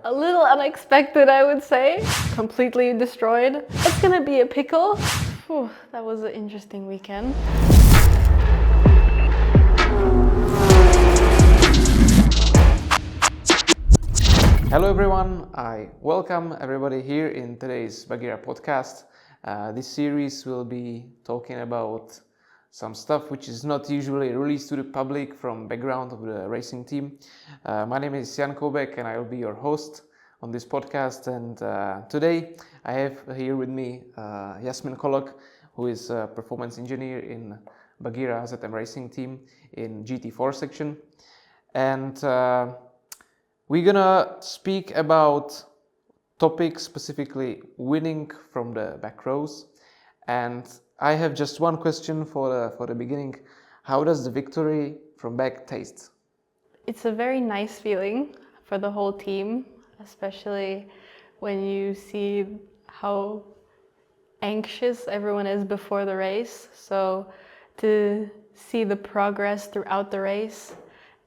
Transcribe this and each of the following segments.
A little unexpected, I would say. Completely destroyed. It's gonna be a pickle. Whew, that was an interesting weekend. Hello everyone, I welcome everybody here in today's Buggyra Podcast. This series will be talking about some stuff which is not usually released to the public from background of the racing team. My name is Yasmeen Koloc and I will be your host on this podcast. And today I have here with me Yasmeen Koloc, who is a performance engineer in Buggyra ZM racing team in GT4 section. And we're gonna speak about topics, specifically winning from the back rows. And I have just one question for the beginning. How does the victory from back taste? It's a very nice feeling for the whole team, especially when you see how anxious everyone is before the race. So to see the progress throughout the race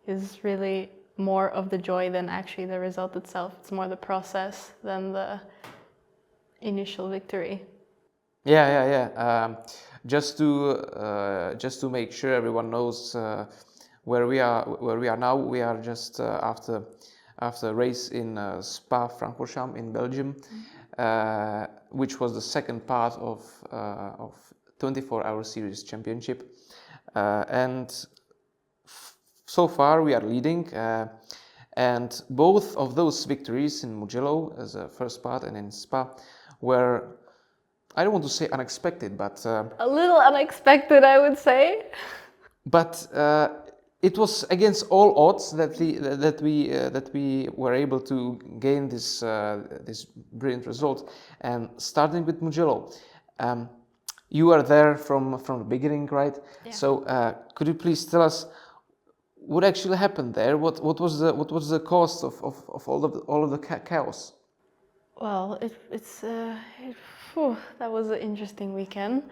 is really more of the joy than actually the result itself. It's more the process than the initial victory. Yeah. Just to make sure everyone knows where we are now. We are just after a race in spa-francorchamps in Belgium, which was the second part of 24-hour series championship, and so far we are leading. And both of those victories in Mugello as a first part and in Spa were, I don't want to say unexpected, but a little unexpected, I would say. But it was against all odds that we were able to gain this brilliant result. And starting with Mugello, you were there from the beginning, right? Yeah. So could you please tell us what actually happened there? What was the cause of all of the chaos? Well, that was an interesting weekend.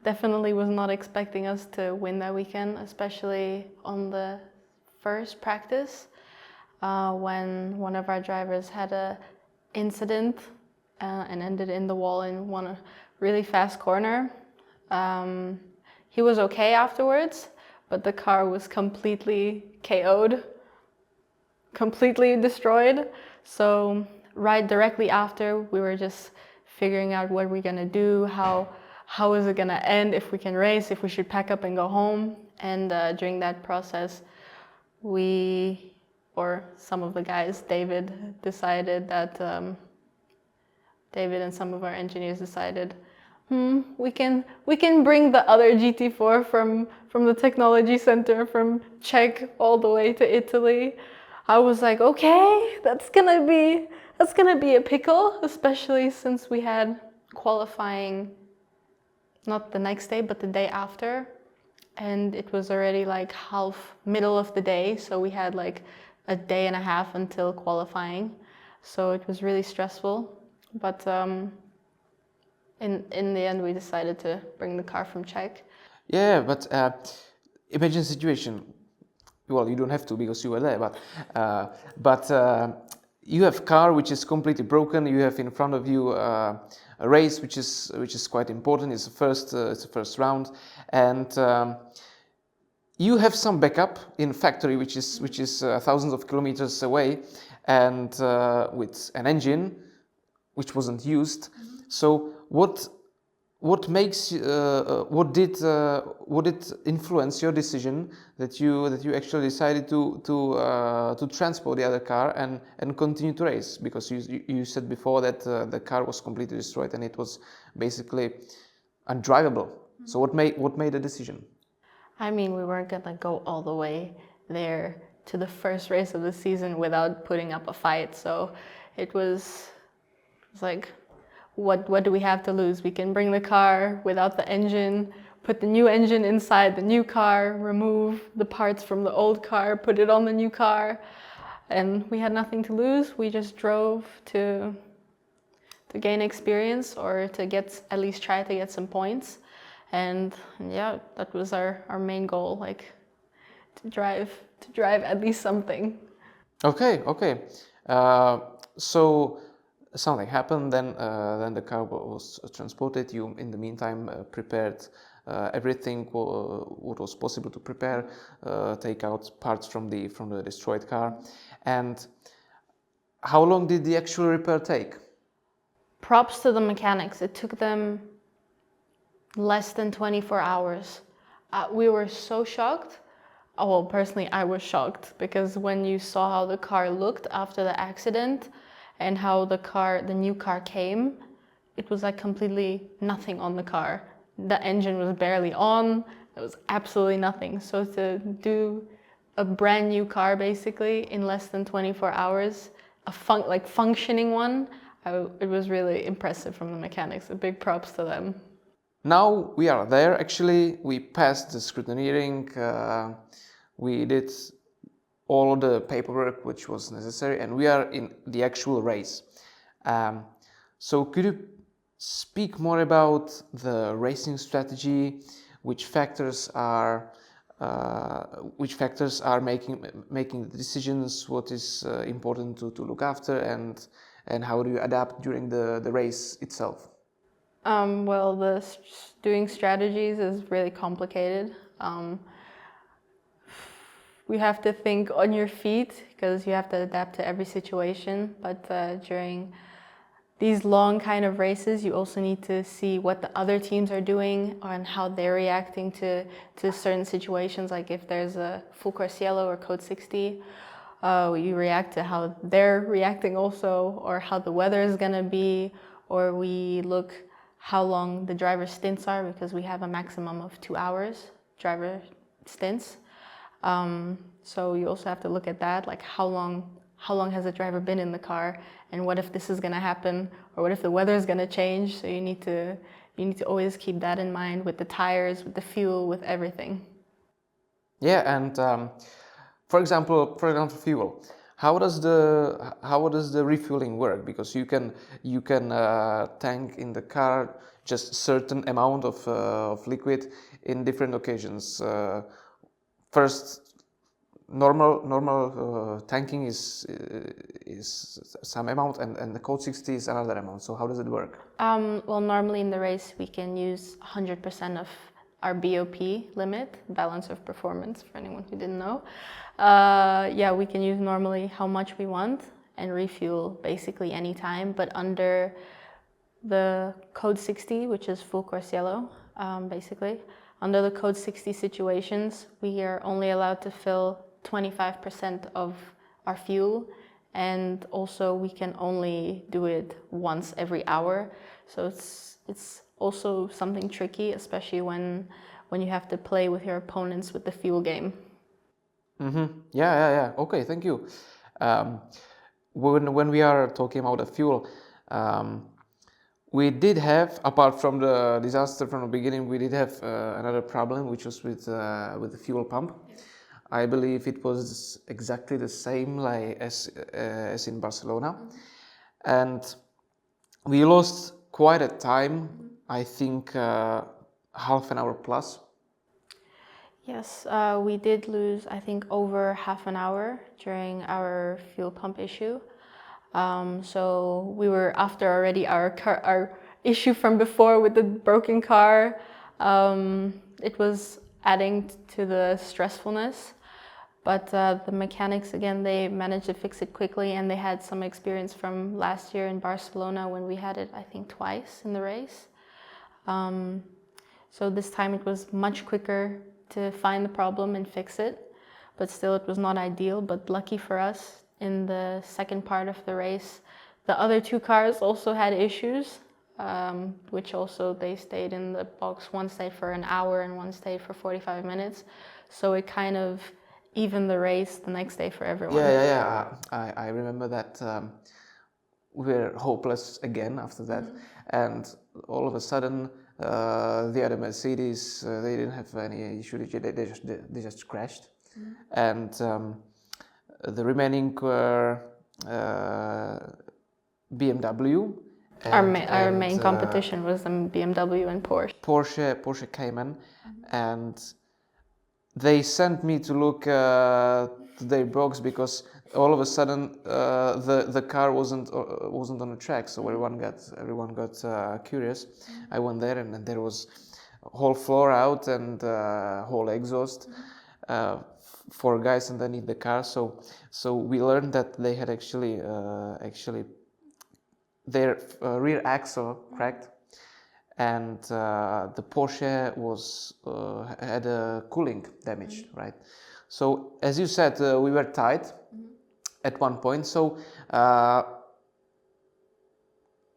Definitely was not expecting us to win that weekend, especially on the first practice when one of our drivers had a incident and ended in the wall in one really fast corner. He was okay afterwards, but the car was completely KO'd, completely destroyed. So right directly after, we were just figuring out what we're gonna do, how is it gonna end, if we can race, if we should pack up and go home. And during that process, some of the guys, David and some of our engineers decided, we can bring the other GT4 from the technology center from Czech all the way to Italy. I was like, okay, that's gonna be a pickle, especially since we had qualifying not the next day, but the day after. And it was already like middle of the day. So we had like a day and a half until qualifying. So it was really stressful. But in the end, we decided to bring the car from Czech. Yeah, but imagine the situation. Well, you don't have to because you were there, but you have a car which is completely broken. You have in front of you a race which is quite important. It's the first round, and you have some backup in factory which is thousands of kilometers away, and with an engine which wasn't used. So what did influence your decision that you actually decided to transport the other car and continue to race? Because you said before that the car was completely destroyed and it was basically undrivable. So what made the decision? I mean, we weren't gonna go all the way there to the first race of the season without putting up a fight. So it was like, what do we have to lose? We can bring the car without the engine, put the new engine inside the new car, remove the parts from the old car, put it on the new car, and we had nothing to lose. We just drove to gain experience or to at least try to get some points. And yeah, that was our main goal, like to drive at least something. Okay. So something happened, then the car was transported. You, in the meantime, prepared everything what was possible to prepare, take out parts from the destroyed car. And how long did the actual repair take? Props to the mechanics. It took them less than 24 hours. We were so shocked. Well, personally, I was shocked because when you saw how the car looked after the accident and how the new car came, it was like completely nothing on the car. The engine was barely on. There was absolutely nothing. So to do a brand new car basically in less than 24 hours, functioning one, it was really impressive from the mechanics. A big props to them. Now we are there. Actually, we passed the scrutineering. We did all the paperwork which was necessary, and we are in the actual race. So could you speak more about the racing strategy? Which factors are making the decisions? What is important to look after, and how do you adapt during the race itself? Well, doing strategies is really complicated. You have to think on your feet because you have to adapt to every situation. But during these long kind of races, you also need to see what the other teams are doing and how they're reacting to certain situations. Like if there's a full course yellow or code 60, you react to how they're reacting also, or how the weather is going to be, or we look how long the driver's stints are, because we have a maximum of 2 hours driver stints. So you also have to look at that, like how long has the driver been in the car, and what if this is going to happen, or what if the weather is going to change. So you need to always keep that in mind with the tires, with the fuel, with everything. Yeah, and for example, fuel. How does the refueling work? Because you can tank in the car just certain amount of liquid in different occasions. First, normal tanking is some amount, and the code 60 is another amount. So how does it work? Well, normally in the race we can use 100% of our BOP limit, balance of performance, for anyone who didn't know. Yeah, we can use normally how much we want and refuel basically any time, but under the code 60, which is full course yellow, basically, under the code 60 situations, we are only allowed to fill 25% of our fuel, and also we can only do it once every hour. So it's also something tricky, especially when you have to play with your opponents with the fuel game. Mm-hmm. Yeah. Okay, thank you. When we are talking about the fuel, we did have, apart from the disaster from the beginning, we did have another problem, which was with the fuel pump. Yeah. I believe it was exactly the same as in Barcelona, and we lost quite a time. I think half an hour plus. Yes, we did lose, I think, over half an hour during our fuel pump issue. So we were after already our issue from before with the broken car. It was adding to the stressfulness. But the mechanics, again, they managed to fix it quickly, and they had some experience from last year in Barcelona when we had it, I think, twice in the race. So this time it was much quicker to find the problem and fix it, but still it was not ideal. But lucky for us, in the second part of the race, the other two cars also had issues, which also they stayed in the box. One stayed for an hour and one stayed for 45 minutes. So it kind of even the race the next day for everyone. Yeah. I remember that we were hopeless again after that, and all of a sudden the other Mercedes, they didn't have any issue. They just crashed, and the remaining were BMW. Our main competition was the BMW and Porsche. Porsche came in, and they sent me to look to their box because all of a sudden the car wasn't on the track, so everyone got curious. I went there and there was whole floor out and whole exhaust for guys underneath the car. So we learned that they had actually their rear axle cracked, and the Porsche had a cooling damage, right? So as you said, we were tied at one point. So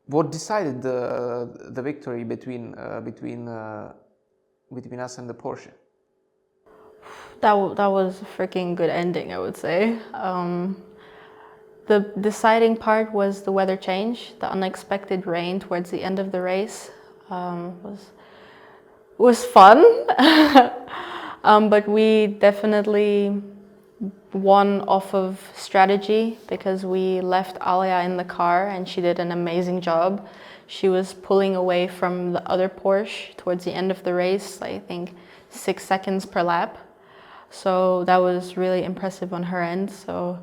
what decided the victory between us and the Porsche? That was a freaking good ending, I would say. The deciding part was the weather change. The unexpected rain towards the end of the race was fun, but we definitely won off of strategy because we left Alia in the car and she did an amazing job. She was pulling away from the other Porsche towards the end of the race, I think 6 seconds per lap. So that was really impressive on her end. So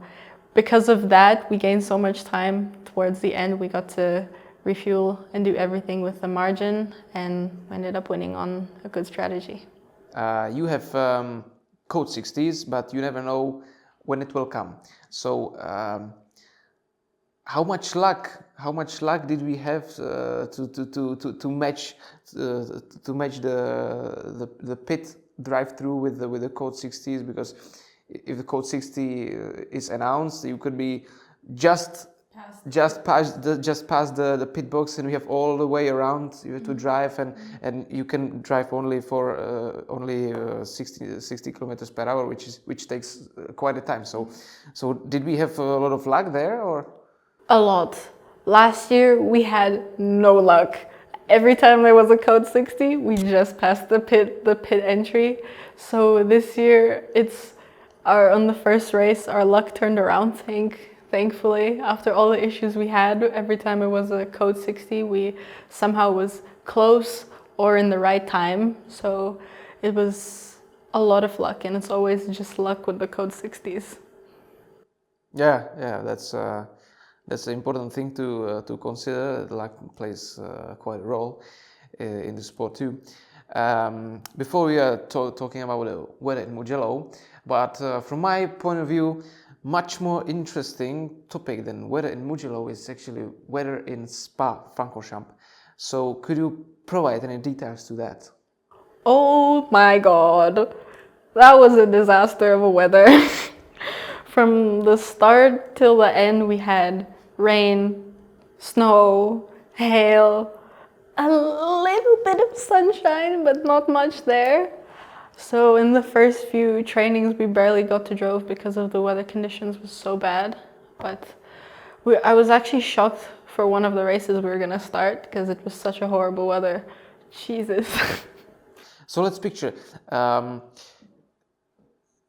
because of that, we gained so much time towards the end. We got to refuel and do everything with the margin and ended up winning on a good strategy. You have Code 60s, but you never know when it will come. So how much luck did we have to match the pit drive-through with the Code 60s? Because if the Code 60 is announced, you could be just past the pit box, and we have all the way around you have to drive, and you can drive only for 60 kilometers per hour, which takes quite a time. So did we have a lot of luck there, or? A lot. Last year we had no luck. Every time there was a Code 60, we just passed the pit entry. So this year on the first race, our luck turned around, thankfully. After all the issues we had, every time it was a Code 60, we somehow was close or in the right time. So it was a lot of luck, and it's always just luck with the Code 60s. Yeah, that's an important thing to consider. Luck plays quite a role in the sport too. Before we are talking about the weather in Mugello, but from my point of view, much more interesting topic than weather in Mugello is actually weather in Spa-Francorchamps. So could you provide any details to that? Oh my God, that was a disaster of a weather. From the start till the end, we had rain, snow, hail, a little bit of sunshine, but not much there. So in the first few trainings, we barely got to drive because of the weather conditions was so bad. But I was actually shocked for one of the races we were gonna start because it was such a horrible weather. Jesus. So let's picture.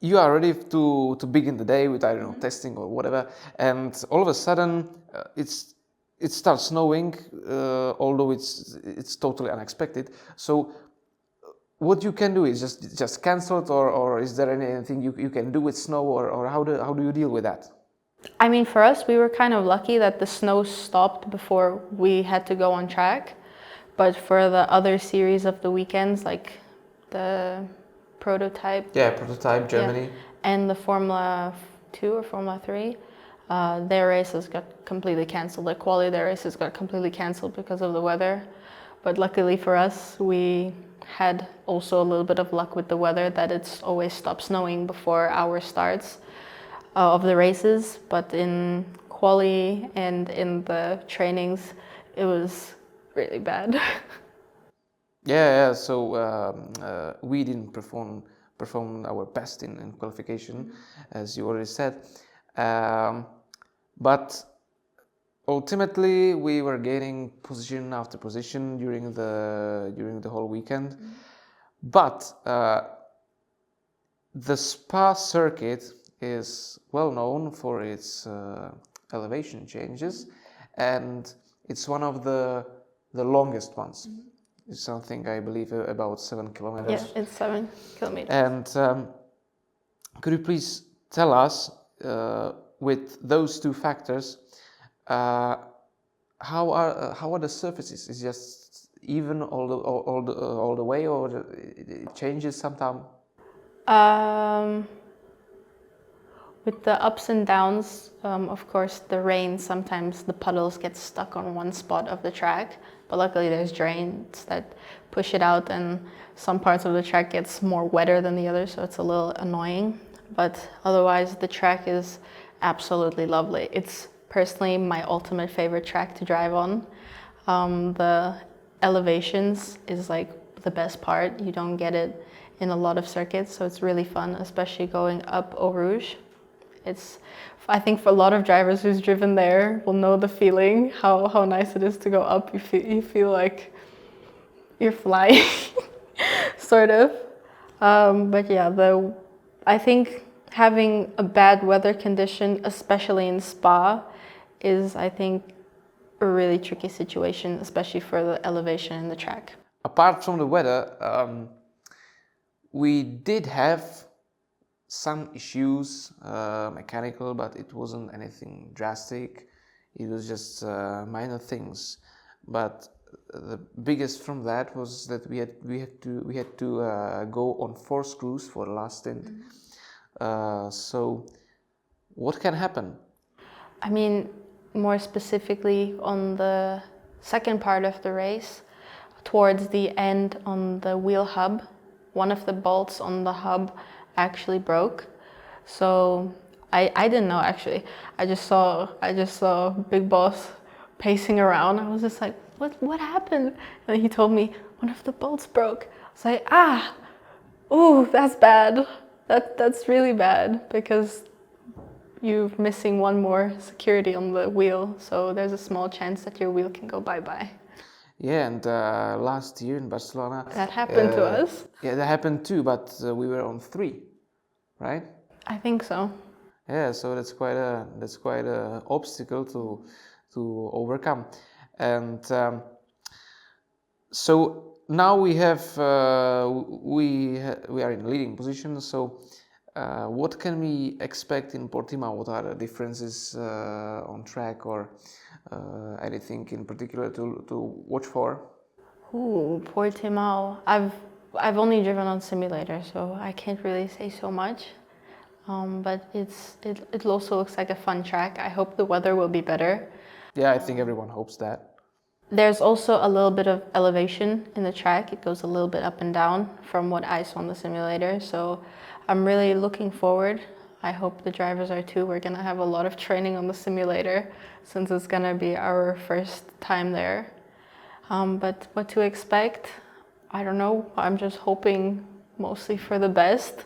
You are ready to begin the day with, I don't know, testing or whatever, and all of a sudden it starts snowing, although it's totally unexpected. So what you can do is just cancel it, or is there anything you can do with snow, or how do you deal with that? I mean, for us, we were kind of lucky that the snow stopped before we had to go on track. But for the other series of the weekends, like the prototype, Germany, and the Formula 2 or Formula 3, their races got completely cancelled. The quality of their races got completely cancelled because of the weather. But luckily for us, we had also a little bit of luck with the weather, that it's always stopped snowing before our starts of the races. But in quali and in the trainings, it was really bad. Yeah. So we didn't perform our best in qualification, as you already said, but ultimately we were gaining position after position during the whole weekend. But the Spa circuit is well known for its elevation changes, and it's one of the longest ones. It's something, I believe, about 7 kilometers. Yeah, it's 7 kilometers. And could you please tell us, with those two factors, how are the surfaces? Is just even all the way, or it changes sometimes? With the ups and downs, of course, the rain, sometimes the puddles get stuck on one spot of the track, but luckily there's drains that push it out, and some parts of the track gets more wetter than the others, so it's a little annoying. But otherwise, the track is absolutely lovely. It's personally my ultimate favorite track to drive on. The elevations is like the best part. You don't get it in a lot of circuits, so it's really fun, especially going up Eau Rouge. I think for a lot of drivers who's driven there will know the feeling, how nice it is to go up. You feel like you're flying, sort of. But yeah, I think having a bad weather condition, especially in Spa, is, I think, a really tricky situation, especially for the elevation in the track. Apart from the weather, we did have some issues, mechanical, but it wasn't anything drastic. It was just minor things. But the biggest from that was that we had to go on 4 screws for the last stint. So, what can happen? I mean, more specifically on the second part of the race, towards the end on the wheel hub, one of the bolts on the hub actually broke. So I didn't know, actually. I just saw Big Boss pacing around. I was just like, what happened? And he told me one of the bolts broke. I was like, ooh, that's bad. That's really bad, because you're missing one more security on the wheel, so there's a small chance that your wheel can go bye-bye. Yeah, and last year in Barcelona, that happened to us. Yeah, that happened too, but we were on 3, right? I think so. Yeah, so that's quite a obstacle to overcome, and so now we are in leading position. So what can we expect in Portimao? What are the differences on track, or anything in particular to watch for? Ooh, Portimao. I've only driven on simulator, so I can't really say so much. But it also looks like a fun track. I hope the weather will be better. Yeah, I think everyone hopes that. There's also a little bit of elevation in the track. It goes a little bit up and down from what I saw on the simulator. So I'm really looking forward. I hope the drivers are too. We're gonna have a lot of training on the simulator since it's gonna be our first time there. But what to expect, I don't know. I'm just hoping mostly for the best.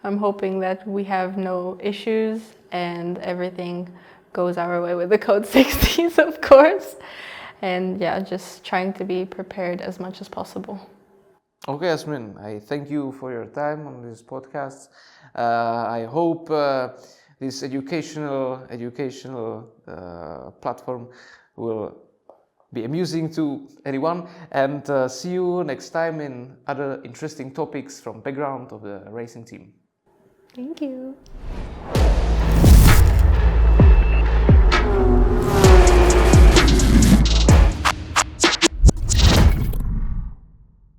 I'm hoping that we have no issues and everything goes our way with the Code 60s, of course. And yeah, just trying to be prepared as much as possible. Okay, Yasmeen, I thank you for your time on this podcast. I hope this educational platform will be amusing to anyone, and see you next time in other interesting topics from background of the racing team. Thank you.